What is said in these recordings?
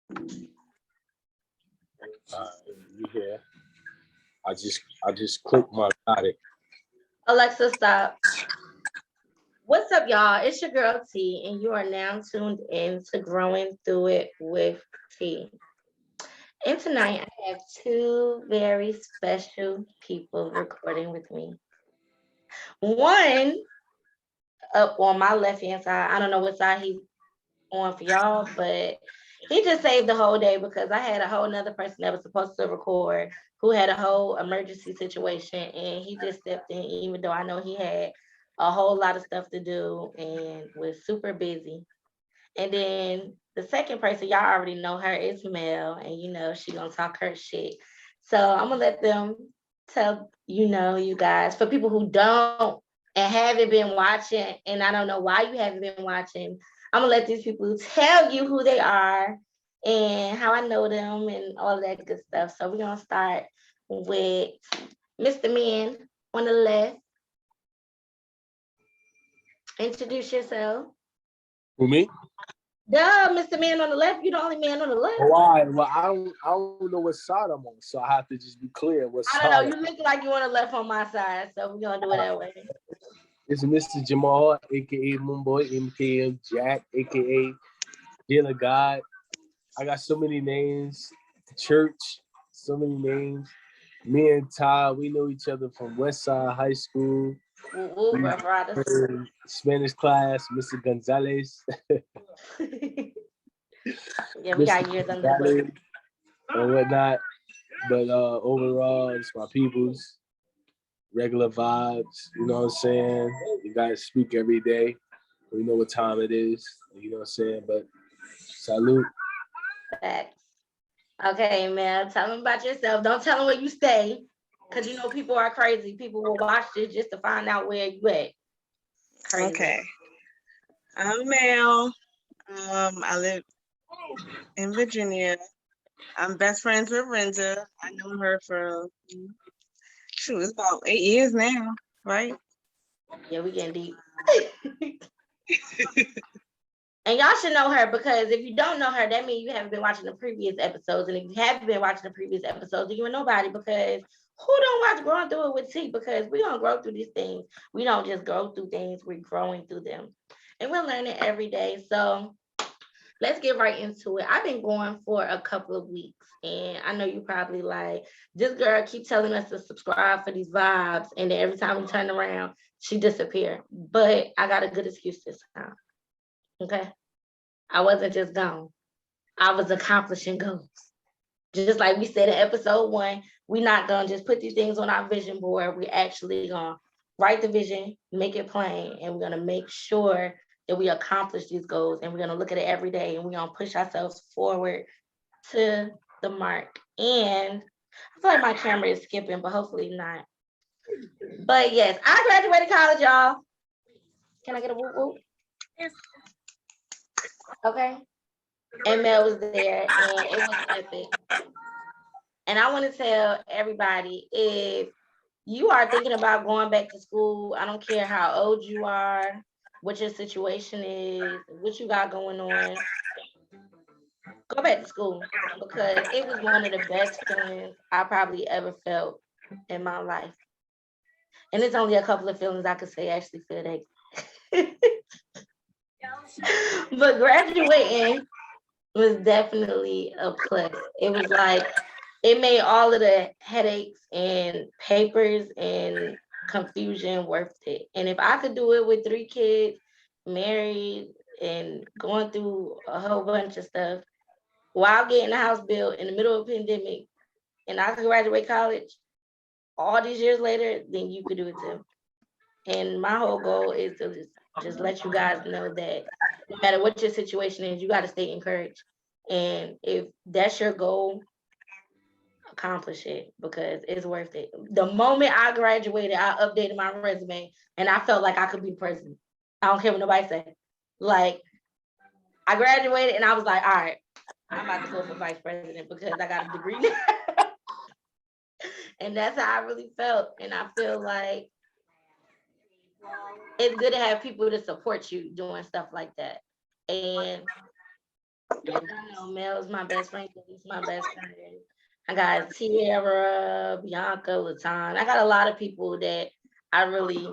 You here? I just clicked my got it. Alexa, stop. What's up, y'all? It's your girl T, and you are now tuned in to Growing Through It with T. And tonight I have two very special people recording with me. One up on my left hand side. I don't know what side he's on for y'all, but he just saved the whole day because I had a whole nother person that was supposed to record who had a whole emergency situation, and he just stepped in even though I know he had a whole lot of stuff to do and was super busy. And then the second person, y'all already know her, is Mel, and you know she gonna talk her shit. So I'm gonna let them tell you guys, for people who don't and haven't been watching, and I don't know why you haven't been watching. I'm gonna let these people tell you who they are and how I know them and all of that good stuff. So we're gonna start with Mr. Man on the left. Introduce yourself. Who me? Duh, Mr. Man on the left. You're the only man on the left. Why? Well, I don't know what side I'm on, so I have to just be clear what I side. don't know. You look like you on the left on my side, so we're gonna do it that way. It's Mr. Jamal, aka Moonboy, aka Jack, aka Dealer God. I got so many names. Church, so many names. Me and Ty, we know each other from West Side High School. Ooh, Rough Riders. Spanish class, Mr. Gonzalez. Yeah, we got years under the belt. And whatnot. But overall, it's my peoples, regular vibes. You know what I'm saying? You guys speak every day. We know what time it is. You know what I'm saying? But salute. Facts. Okay, man. Tell them about yourself. Don't tell them where you stay, because you know people are crazy. People will watch this just to find out where you at. Crazy. Okay. I'm Mel. I live in Virginia. I'm best friends with Renza. I know her for it's about 8 years now, right? Yeah, we getting deep. And y'all should know her, because if you don't know her, that means you haven't been watching the previous episodes. And if you haven't been watching the previous episodes, then you are nobody, because who don't watch Growing Through It with T? Because we don't grow through these things. We don't just grow through things, we're growing through them. And we're learning every day. So let's get right into it. I've been going for a couple of weeks, and I know you probably like, this girl keep telling us to subscribe for these vibes, and then every time we turn around, she disappear. But I got a good excuse this time. Okay? I wasn't just gone. I was accomplishing goals. Just like we said in episode 1, we're not gonna just put these things on our vision board. We're actually gonna write the vision, make it plain, and we're gonna make sure that we accomplish these goals, and we're gonna look at it every day, and we're gonna push ourselves forward to the mark. And I feel like my camera is skipping, but hopefully not. But yes, I graduated college, y'all. Can I get a whoop whoop? Okay. And Mel was there, and it was epic. And I want to tell everybody, if you are thinking about going back to school, I don't care how old you are, what your situation is, what you got going on, go back to school, because it was one of the best feelings I probably ever felt in my life. And it's only a couple of feelings I could say actually feel that. But graduating was definitely a plus. It was like, it made all of the headaches and papers and confusion worth it. And if I could do it with 3 kids, married, and going through a whole bunch of stuff while getting a house built in the middle of a pandemic, and I could graduate college all these years later, then you could do it too. And my whole goal is to just let you guys know that no matter what your situation is, you got to stay encouraged. And if that's your goal, accomplish it, because it's worth it. The moment I graduated, I updated my resume, and I felt like I could be president. I don't care what nobody say. Like, I graduated and I was like, all right, I'm about to go for vice president because I got a degree now. And that's how I really felt. And I feel like it's good to have people to support you doing stuff like that. And I know Mel's my best friend. He's my best friend. I got Tierra, Bianca, Latan. I got a lot of people that I really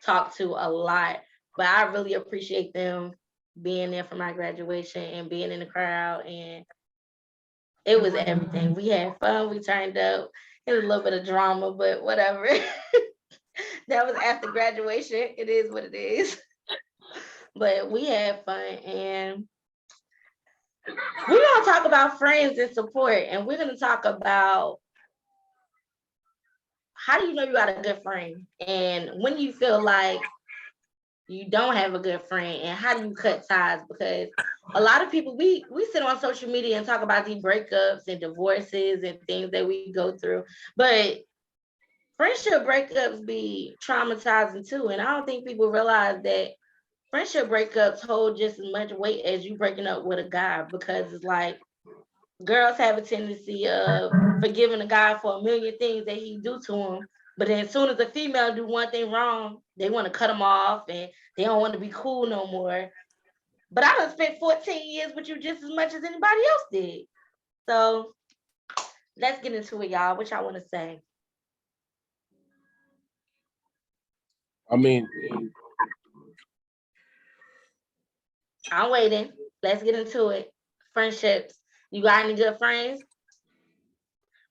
talk to a lot, but I really appreciate them being there for my graduation and being in the crowd. And it was everything. We had fun. We turned up. It was a little bit of drama, but whatever. That was after graduation. It is what it is. But we had fun, and we're gonna talk about friends and support, and we're gonna talk about how do you know you got a good friend, and when you feel like you don't have a good friend, and how do you cut ties? Because a lot of people, we sit on social media and talk about these breakups and divorces and things that we go through, but friendship breakups be traumatizing too, and I don't think people realize that friendship breakups hold just as much weight as you breaking up with a guy, because it's like girls have a tendency of forgiving a guy for a million things that he do to them, but then as soon as a female do one thing wrong, they want to cut him off and they don't want to be cool no more. But I done spent 14 years with you just as much as anybody else did. So let's get into it, y'all. What y'all want to say? I mean, I'm waiting. Let's get into it. Friendships. You got any good friends?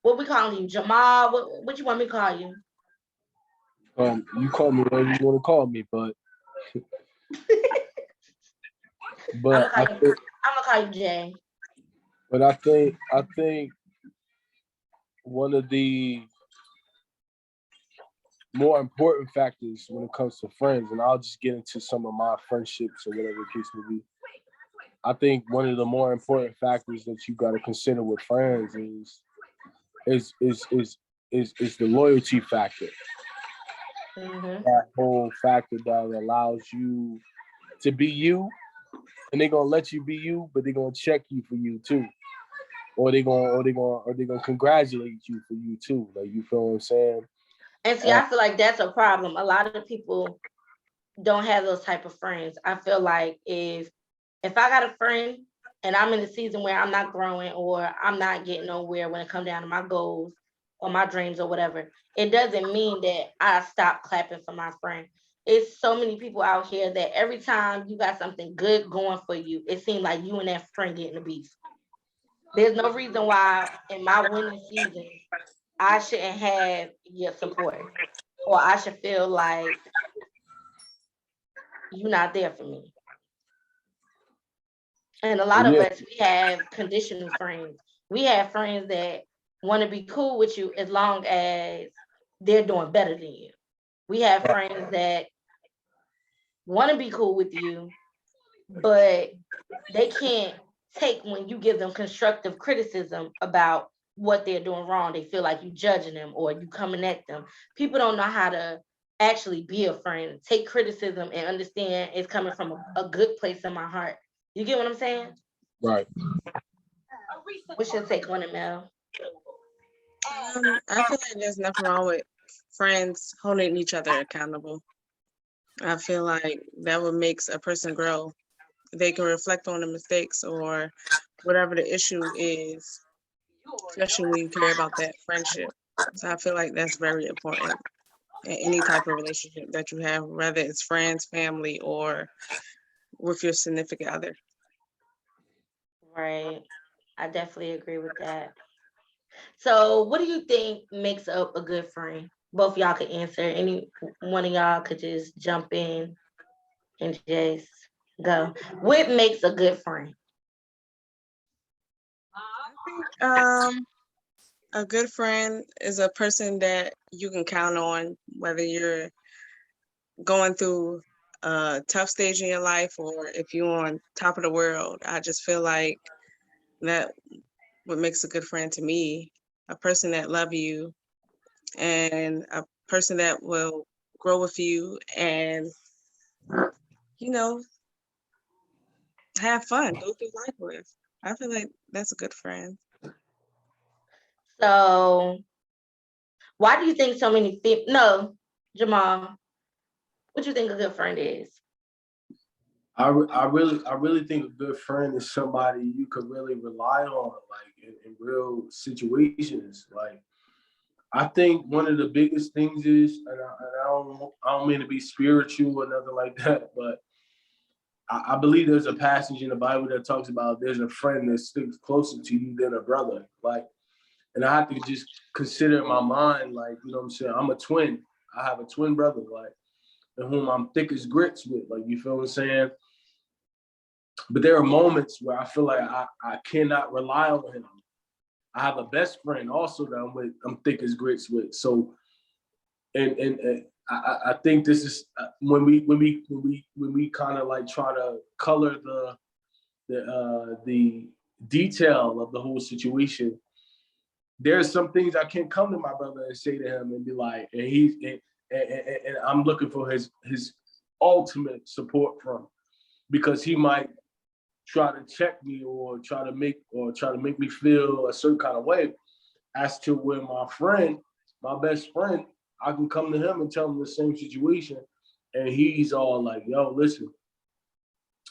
What we calling you, Jamal? What you want me to call you? you call me whatever you want to call me, but I'm I gonna think, call you Jay. but I think one of the more important factors when it comes to friends, and I'll just get into some of my friendships or whatever the case may be. I think one of the more important factors that you got to consider with friends is is is is the loyalty factor. Mm-hmm. That whole factor that allows you to be you, and they're gonna let you be you, but they're gonna check you for you too, or they gonna congratulate you for you too. Like, you feel what I'm saying? And see, I feel like that's a problem. A lot of people don't have those type of friends. I feel like if I got a friend and I'm in a season where I'm not growing or I'm not getting nowhere when it comes down to my goals or my dreams or whatever, it doesn't mean that I stop clapping for my friend. It's so many people out here that every time you got something good going for you, it seems like you and that friend getting a beef. There's no reason why in my winning season I shouldn't have your support, or I should feel like you're not there for me. And a lot of Yeah, us, we have conditional friends. We have friends that want to be cool with you as long as they're doing better than you. We have friends that want to be cool with you, but they can't take when you give them constructive criticism about what they're doing wrong. They feel like you judging them or you coming at them. People don't know how to actually be a friend, take criticism and understand it's coming from a good place in my heart. You get what I'm saying? right. What's your take on it, Mel? I feel like there's nothing wrong with friends holding each other accountable. I feel like that what makes a person grow. They can reflect on the mistakes or whatever the issue is, especially when you care about that friendship. So I feel like that's very important in any type of relationship that you have, whether it's friends, family, or with your significant other. Right. I definitely agree with that. So, what do you think makes up a good friend? Both y'all could answer. Any one of y'all could just jump in and just go. What makes a good friend? A good friend is a person that you can count on, whether you're going through a tough stage in your life or if you're on top of the world. I just feel like that what makes a good friend to me, a person that love you and a person that will grow with you and, you know, have fun, go through life with. I feel like that's a good friend. So, why do you think so many no, Jamal, what do you think a good friend is? I really think a good friend is somebody you could really rely on, like in real situations. Like I think one of the biggest things is, and I don't mean to be spiritual or nothing like that, but I believe there's a passage in the Bible that talks about there's a friend that sticks closer to you than a brother. Like, and I have to just consider in my mind, like, you know what I'm saying? I'm a twin. I have a twin brother, like, and whom I'm thick as grits with. Like, you feel what I'm saying? But there are moments where I feel like I cannot rely on him. I have a best friend also that I'm thick as grits with. So, and I think this is when we kind of like try to color the detail of the whole situation. There's some things I can't come to my brother and say to him and be like, and I'm looking for his ultimate support from, because he might try to check me or try to make me feel a certain kind of way. As to where my best friend, I can come to him and tell him the same situation, and he's all like, "Yo, listen,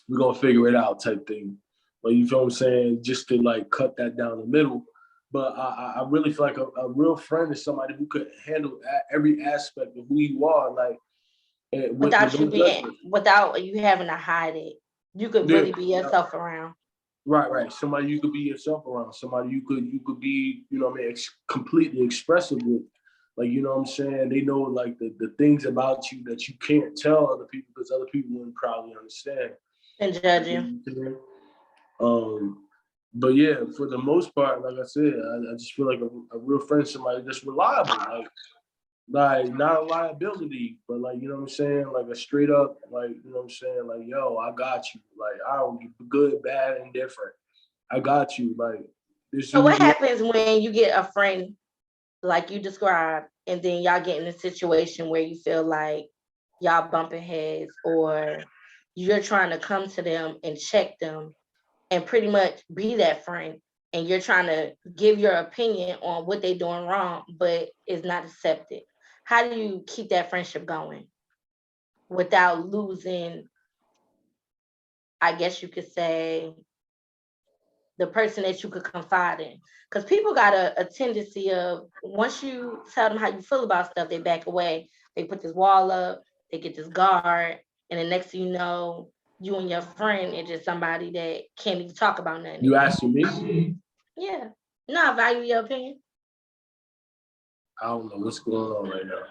we're gonna figure it out," type thing. Like, you feel what I'm saying? Just to like cut that down the middle. But I really feel like a real friend is somebody who could handle every aspect of who you are, like without you having to hide it. You could really be yourself around. Right. Somebody you could be yourself around. Somebody you could be, you know what I mean, completely expressive with. Like, you know what I'm saying? They know like the things about you that you can't tell other people because other people wouldn't probably understand. And judge you. But yeah, for the most part, like I said, I just feel like a real friend, somebody that's reliable, like not a liability, but like, you know what I'm saying, like a straight up, like, you know what I'm saying, like, yo, I got you, like I don't give good, bad, and different. I got you, like. So what happens when you get a friend like you described, and then y'all get in a situation where you feel like y'all bumping heads, or you're trying to come to them and check them and pretty much be that friend, and you're trying to give your opinion on what they're doing wrong, but it's not accepted? How do you keep that friendship going without losing, I guess you could say, the person that you could confide in? Because people got a tendency of, once you tell them how you feel about stuff, they back away. They put this wall up, they get this guard, and the next thing you know, you and your friend is just somebody that can't even talk about nothing. You asking me? Yeah. No, I value your opinion. I don't know what's going on right now.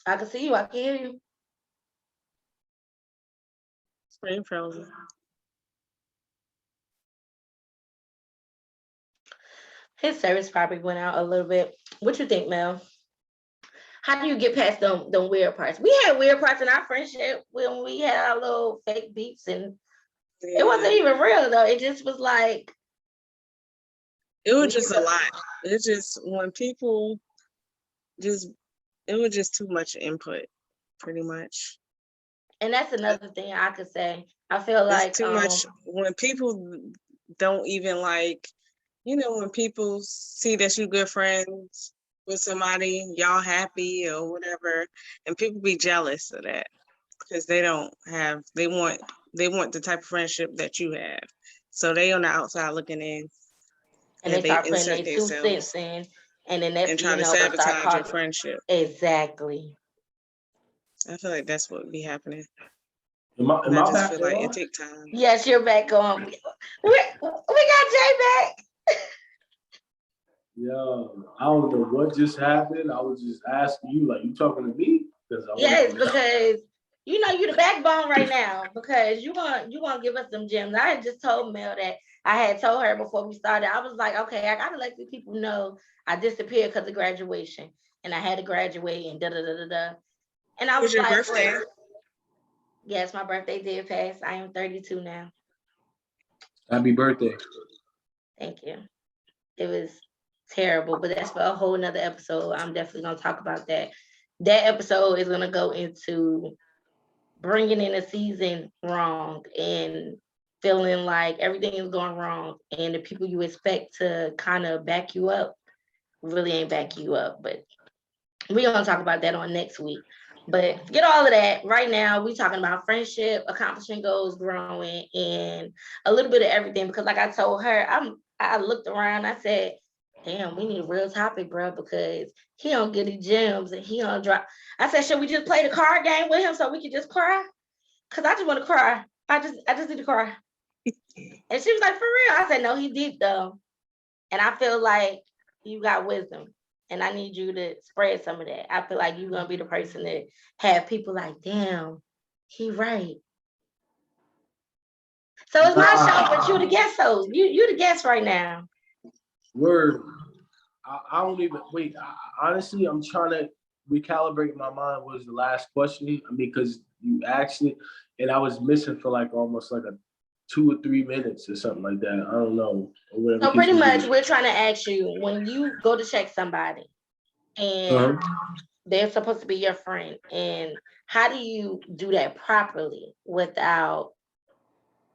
I can see you. I can hear you. Screen frozen. His service probably went out a little bit. What you think, Mel? How do you get past them weird parts? We had weird parts in our friendship when we had our little fake beefs, and it wasn't even real though. It just was like, it was just a lot. It's just when people just, it was just too much input, pretty much. And that's another thing I could say. I feel like it's too much when people don't even like, you know, when people see that you're good friends with somebody, y'all happy or whatever, and people be jealous of that because they don't have, they want the type of friendship that you have. So they on the outside looking in, and they start putting their 2 cents in, and then that's, and try to sabotage your friendship. Exactly. I feel like that's what be happening. Am I just feel like it take time. Yes, you're back on. We got Jay back. Yo, I don't know what just happened. I was just asking you, like, you talking to me? Yes, because you know you're the backbone right now, because you gonna give us some gems. I had just told Mel that I had told her before we started. I was like, okay, I gotta let the people know I disappeared because of graduation, and I had to graduate, and da. And I was your like, birthday? well, yes, my birthday did pass. I am 32 now. Happy birthday. Thank you. It was terrible, but that's for a whole nother episode. I'm definitely gonna talk about that. That episode is gonna go into bringing in a season wrong and feeling like everything is going wrong, and the people you expect to kind of back you up really ain't back you up. But we're gonna talk about that on next week. But forget all of that. Right now, we talking about friendship, accomplishing goals, growing, and a little bit of everything. Because like I told her, I looked around, I said, damn, we need a real topic, bro, because he don't get the gems and he don't drop. I said, should we just play the card game with him so we can just cry? Cause I just want to cry. I just need to cry. And she was like, for real? I said, no, he deep though. And I feel like you got wisdom. And I need you to spread some of that. I feel like you're gonna be the person that have people like, damn, he right. So it's my show, but you the guest host. You the guest right now. Word. I don't even wait. Honestly, I'm trying to recalibrate my mind. What was the last question? I mean, because you asked it, and I was missing for like almost like a 2 or 3 minutes or something like that. I don't know. Or whatever So case pretty may much be. we're trying to ask you when you go to check somebody and they're supposed to be your friend, and how do you do that properly without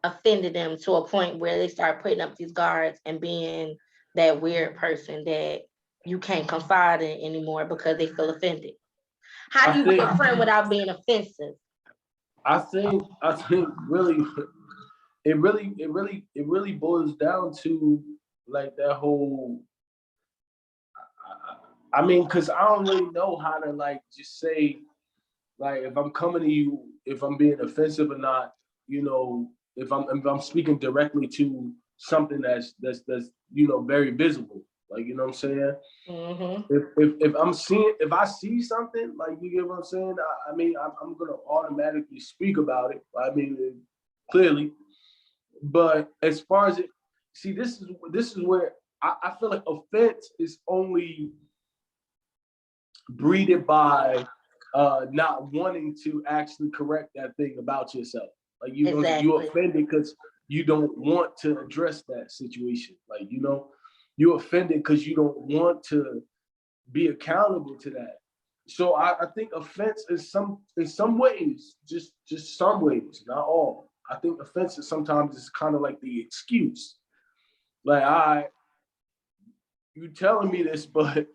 offending them to a point where they start putting up these guards and being that weird person that you can't confide in anymore because they feel offended? How I do you be think a friend without being offensive? I think really it really boils down to like that whole I mean, because I don't really know how to like just say like if I'm coming to you, if I'm being offensive or not, if I'm speaking directly to something that's very visible, like you know what I'm saying. Mm-hmm. If I see something like you get what I'm saying, I mean I'm gonna automatically speak about it. I mean clearly, but as far as it, see this is where I feel like offense is only breeded by not wanting to actually correct that thing about yourself. Like you Exactly. offended because you don't want to address that situation. Like you offended because you don't want to be accountable to that. So I think offense is in some ways, just some ways, not all. I think offense is sometimes is kind of like the excuse. Like you telling me this, but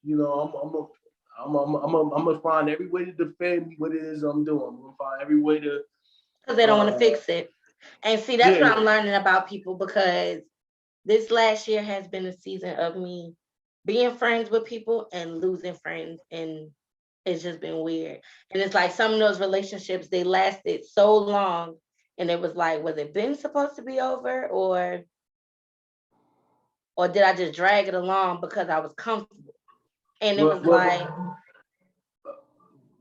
I'm gonna find every way to defend what it is I'm doing. I'm gonna find every way to Because they don't want to uh fix it. And see, that's yeah. what I'm learning about people, because this last year has been a season of me being friends with people and losing friends. And it's just been weird. And it's like some of those relationships, they lasted so long. And it was like, was it been supposed to be over? Or did I just drag it along because I was comfortable? And it was like,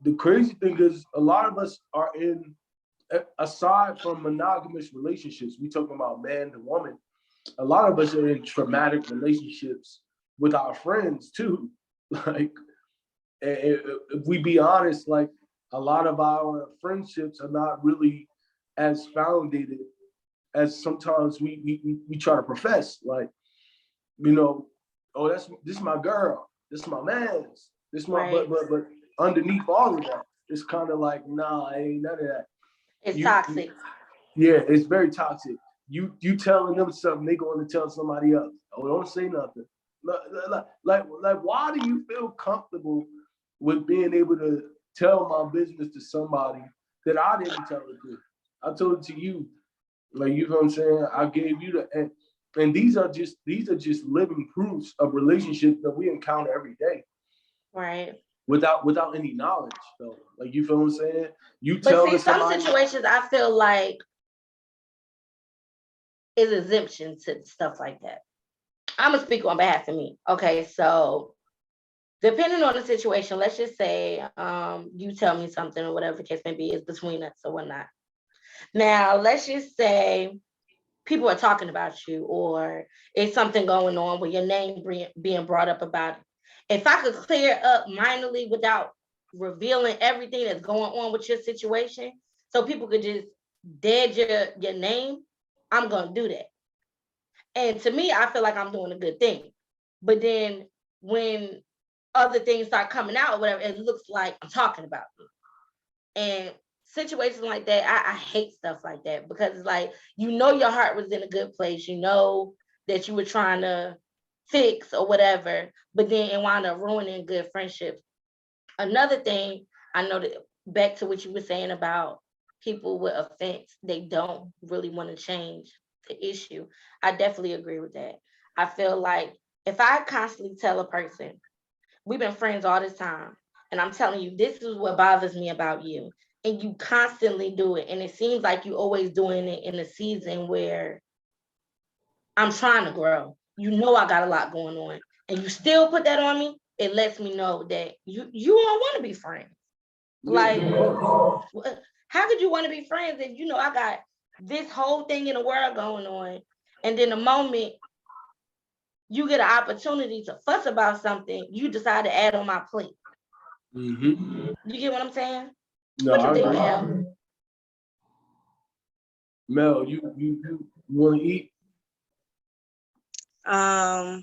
The crazy thing is a lot of us are in, aside from monogamous relationships, we talking about man to woman, a lot of us are in traumatic relationships with our friends too. Like if we be honest, like a lot of our friendships are not really as founded as sometimes we try to profess. Like, oh, this is my girl, this is my man's, this is my right, but underneath all of that, it's kind of like, nah, ain't none of that. it's You toxic. Yeah, it's very toxic. You telling them something, they going to tell somebody else. Oh, don't say nothing. Like, why do you feel comfortable with being able to tell my business to somebody that I didn't tell it to? I told it to you. Like, you know what I'm saying? I gave you and these are just living proofs of relationships that we encounter every day Right. without any knowledge. So, like, you feel what I'm saying? You But tell see, to some somebody. situations I feel like is exemption to stuff like that. I'm gonna speak on behalf of me. Okay, so depending on the situation, let's just say you tell me something or whatever the case may be is between us or whatnot. Now, let's just say people are talking about you, or it's something going on where your name being brought up about it. If I could clear up minorly without revealing everything that's going on with your situation, so people could just dead your name, I'm gonna do that. And to me, I feel like I'm doing a good thing. But then when other things start coming out or whatever, it looks like I'm talking about you. And situations like that, I hate stuff like that, because it's like, your heart was in a good place, that you were trying to fix or whatever, but then it wound up ruining good friendships. Another thing, I know that back to what you were saying about people with offense, they don't really want to change the issue. I definitely agree with that. I feel like if I constantly tell a person, we've been friends all this time, and I'm telling you, this is what bothers me about you, and you constantly do it, and it seems like you always doing it in a season where I'm trying to grow. You know I got a lot going on, and you still put that on me. It lets me know that you don't want to be friends. Like, how could you want to be friends if you know I got this whole thing in the world going on, and then the moment you get an opportunity to fuss about something, you decide to add on my plate. Mm-hmm. You get what I'm saying? No, What you I think, agree. Mel? Mel, you want to eat? Um,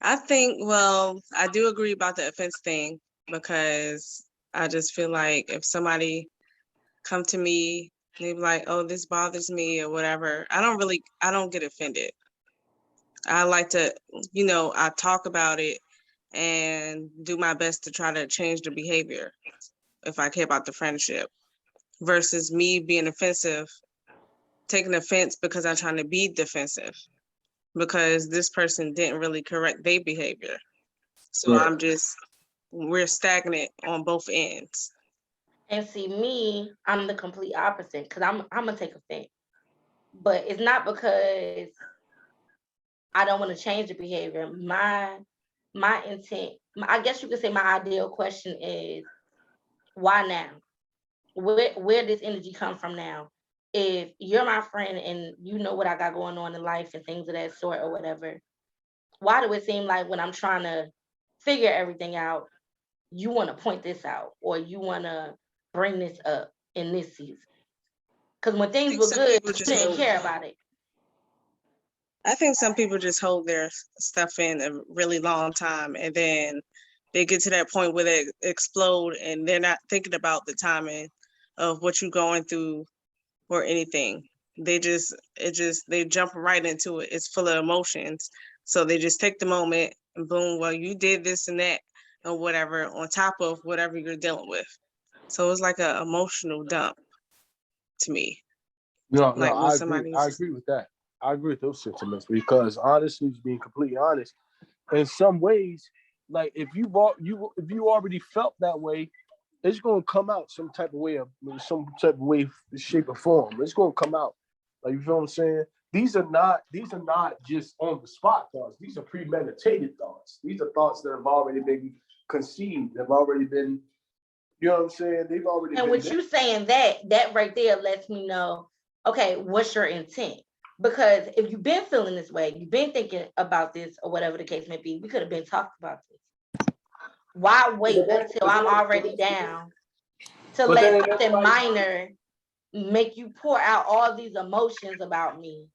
I think, well, I do agree about the offense thing because I just feel like if somebody come to me, they be like, oh, this bothers me or whatever, I don't get offended. I like to, I talk about it and do my best to try to change the behavior if I care about the friendship versus me being offensive, taking offense because I'm trying to be defensive because this person didn't really correct their behavior. So Right. we're stagnant on both ends. And see, me, I'm the complete opposite because I'm gonna take offense, but it's not because I don't want to change the behavior. My intent, I guess you could say, my ideal question is, why now? Where this energy come from now? If you're my friend and you know what I got going on in life and things of that sort or whatever, why do it seem like when I'm trying to figure everything out, you want to point this out or you want to bring this up in this season? Because when I things think were some good, people you just didn't hold. care about it. I think some people just hold their stuff in a really long time, and then they get to that point where they explode, and they're not thinking about the timing of what you're going through or anything. They jump right into it. It's full of emotions, so they just take the moment and boom. Well, you did this and that or whatever on top of whatever you're dealing with. So it's like an emotional dump to me. No, Like when I agree. I somebody's agree with that. I agree with those sentiments because honestly, being completely honest, in some ways, like if you already felt that way, it's gonna come out some type of way, shape or form. It's gonna come out. Like you feel what I'm saying? These are not just on the spot thoughts. These are premeditated thoughts. These are thoughts that have already been conceived, have already been, you know what I'm saying? They've already And been with there. you saying that right there lets me know, okay, what's your intent? Because if you've been feeling this way, you've been thinking about this or whatever the case may be, we could have been talking about this. Why wait until I'm already down to But let then something minor make you pour out all these emotions about me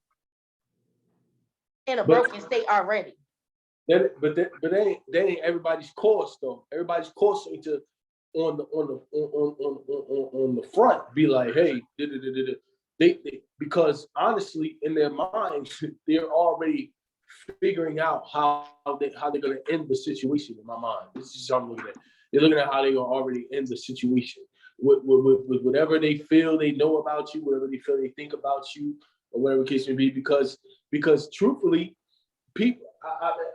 in a but broken state already? that ain't everybody's course though. Everybody's course ain't to on the front be like, hey, they because honestly in their minds they're already figuring out how they're gonna end the situation. In my mind, this is what I'm looking at. They're looking at how they're gonna already end the situation with whatever they feel they know about you, whatever they feel they think about you, or whatever the case may be. Because truthfully, people,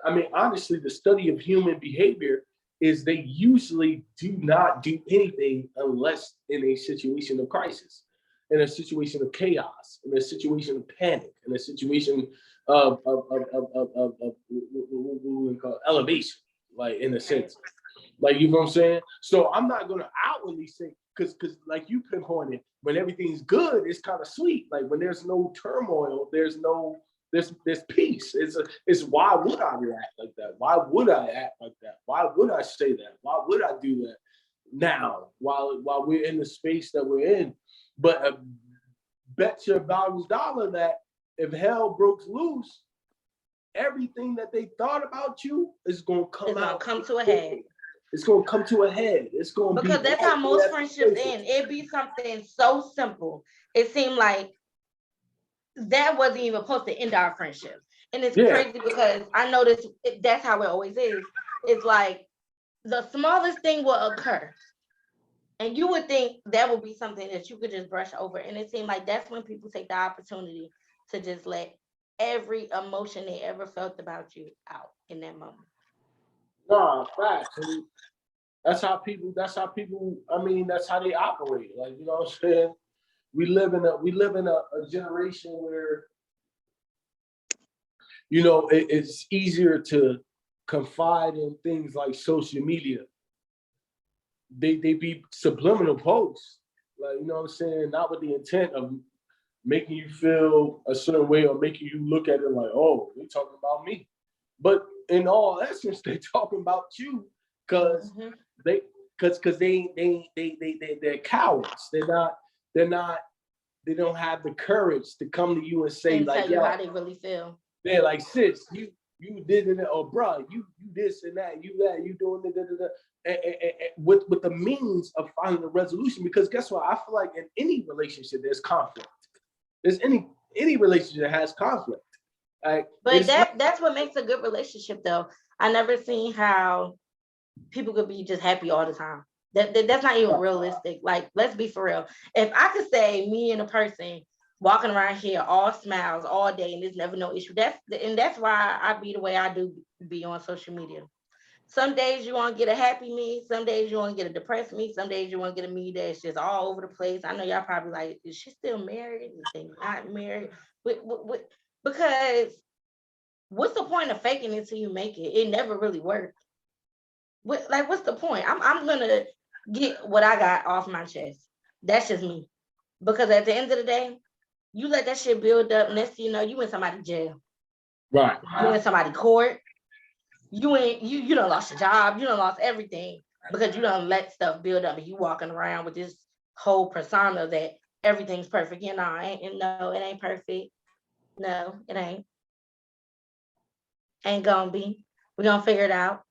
I mean, honestly, the study of human behavior is they usually do not do anything unless in a situation of crisis, in a situation of chaos, in a situation of panic, in a situation of what we call elevation, like in a sense. Like, you know what I'm saying? So I'm not gonna outwardly say, because like you pinpointed, when everything's good, it's kind of sweet. Like when there's no turmoil, there's peace. It's why would I react like that? Why would I act like that? Why would I say that? Why would I do that now while we're in the space that we're in? But bet your bottom dollar that if hell broke loose, everything that they thought about you is gonna come out. Come to a head. It's gonna come to a head. It's gonna be Because that's how most friendships end. It'd be something so simple. It seemed like that wasn't even supposed to end our friendship. And it's crazy because I noticed that's how it always is. It's like the smallest thing will occur. And you would think that would be something that you could just brush over. And it seemed like that's when people take the opportunity to just let every emotion they ever felt about you out in that moment. Nah, facts. And that's how people, I mean, that's how they operate. Like, you know what I'm saying? We live in a generation where, you know, it's easier to confide in things like social media. They be subliminal posts. Like, you know what I'm saying? Not with the intent of making you feel a certain way or making you look at it like, oh, they talking about me. But in all essence, they talking about you because Mhm. they because they're cowards. They're not they don't have the courage to come to you and say And like, tell you yo, how they really feel. they're like, sis, you did it, or bruh, you this and that, you that, you doing it, da, da, da. With the means of finding a resolution. Because guess what? I feel like in any relationship there's conflict. There's any relationship that has conflict. Like, But it's not that's what makes a good relationship though. I never seen how people could be just happy all the time. That's not even realistic. Like, let's be for real. If I could say me and a person walking around here all smiles all day and there's never no issue, that's why I be the way I do be on social media. Some days you want to get a happy me, some days you want to get a depressed me, some days you want to get a me that's just all over the place. I know y'all probably like, is she still married? Is they not married? Because what's the point of faking it till you make it? It never really works. What's the point? I'm gonna get what I got off my chest. That's just me. Because at the end of the day, you let that shit build up. Next thing you know, you in somebody's jail. right. You in somebody's court. You done lost your job. You done lost everything because you done let stuff build up and you walking around with this whole persona that everything's perfect. You know, no, it ain't perfect. No, it ain't gonna be. We're gonna figure it out.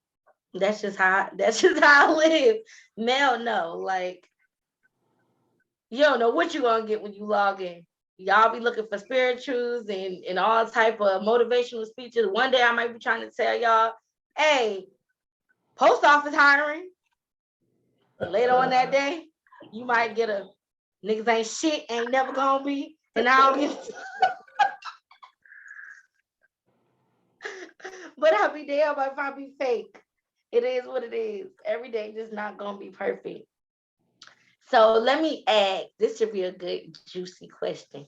That's just how I live. Now, no, like you don't know what you're gonna get when you log in. Y'all be looking for spirituals and all type of motivational speeches. One day I might be trying to tell y'all, hey, post office hiring. Later on that day, you might get a niggas ain't shit, ain't never gonna be, and I don't get but I'll be damn if I be fake. It is what it is. Every day just not gonna be perfect. So let me ask. This should be a good juicy question.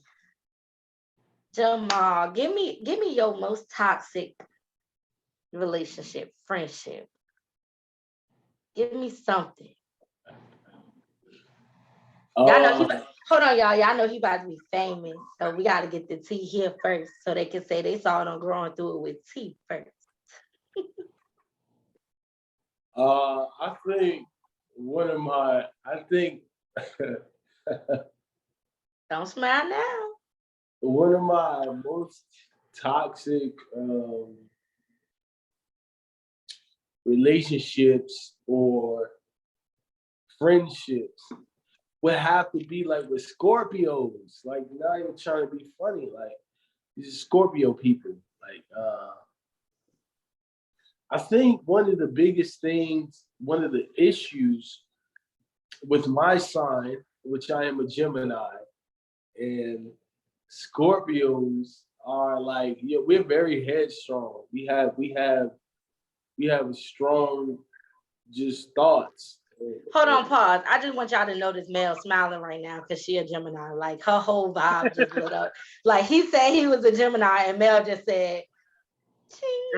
Jamal, give me your most toxic relationship, friendship. Give me something. Y'all know Uh, hold on, y'all. Y'all know he about to be famous. So we gotta get the tea here first so they can say they saw it on growing through it with tea first. I think I think Don't smile now. one of my most toxic relationships or friendships would have to be like with Scorpios. Like, not even trying to be funny. Like, these Scorpio people. Like, I think one of the biggest things, one of the issues with my sign, which I am a Gemini, and Scorpios are like, yeah, we're very headstrong. We have strong just thoughts. Hold on, pause. I just want y'all to know this Mel smiling right now because she a Gemini. Like her whole vibe just lit up. Like he said he was a Gemini, and Mel just said,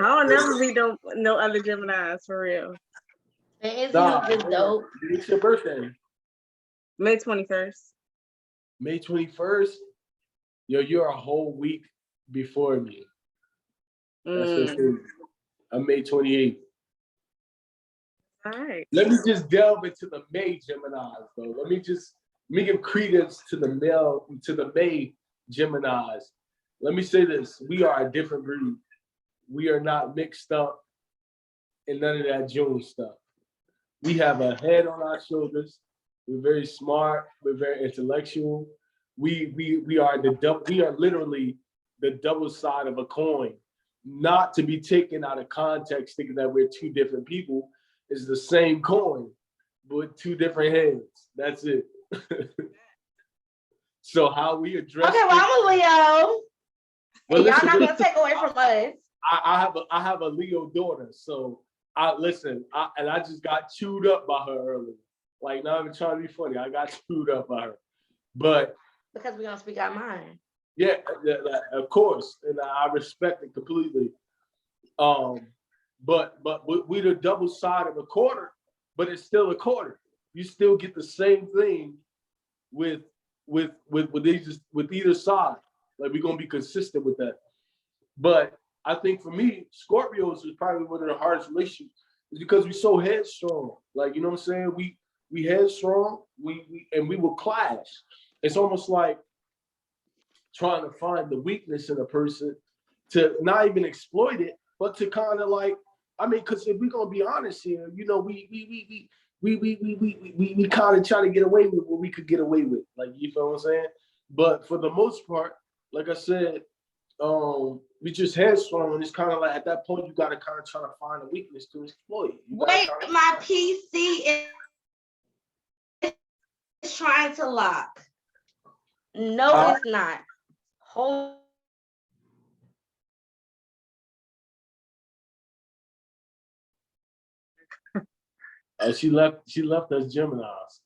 I don't never be no other Geminis for real. and isn't Nah, he just dope? it's your birthday. May 21st. May 21st. Yo, you're a whole week before me. That's the thing. I'm May 28th. All right. Let me just delve into the May Geminis, though. Let me give credence to the May Geminis. Let me say this: we are a different breed. We are not mixed up in none of that June stuff. We have a head on our shoulders. We're very smart. We're very intellectual. We are literally the double side of a coin, not to be taken out of context, thinking that we're two different people. Is the same coin. with two different heads. That's it. So how we address Okay, well, I'm a Leo. Well, And y'all listen, not gonna take away from us. I have a Leo daughter, so I just got chewed up by her earlier. Like, not even trying to be funny, I got chewed up by her. But Because we're gonna speak our mind. yeah, of course, and I respect it completely. But we the double side of a quarter, but it's still a quarter. You still get the same thing with either side. Like, we're gonna be consistent with that. But I think for me, Scorpios is probably one of the hardest relationships, is because we're so headstrong. Like, you know what I'm saying? We headstrong, we will clash. It's almost like trying to find the weakness in a person to not even exploit it, but to kind of like, I mean, because if we're gonna be honest here, you know, we kind of try to get away with what we could get away with, like, you feel what I'm saying? But for the most part, like I said, we just headstrong, and it's kind of like at that point you got to kind of try to find a weakness to exploit. Wait, my PC is trying to lock. No, it's not. Hold. She left us Geminis.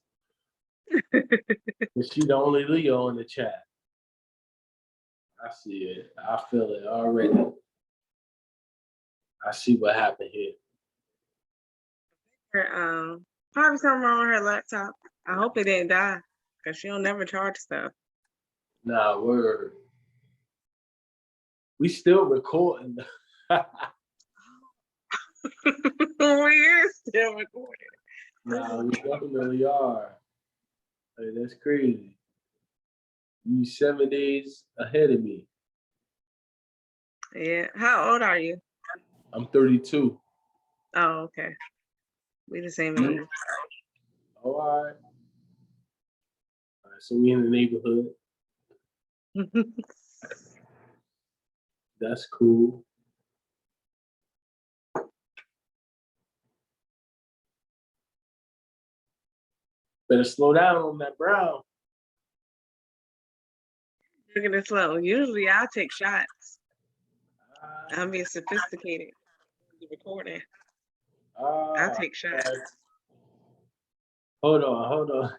She the only Leo in the chat. I see it. I feel it already. I see what happened here. Her, probably something wrong with her laptop. I hope it didn't die, because she'll never charge stuff. Nah, we still recording. We're still recording. Nah, we definitely are. Hey, that's crazy. You 7 days ahead of me. Yeah. How old are you? I'm 32. Oh, okay. We the same age. Oh, all right. So we in the neighborhood. That's cool. Better slow down on that brown. Look at it slow. Usually I'll take shots. I'm being sophisticated. Recording. I'll take shots. Hold on.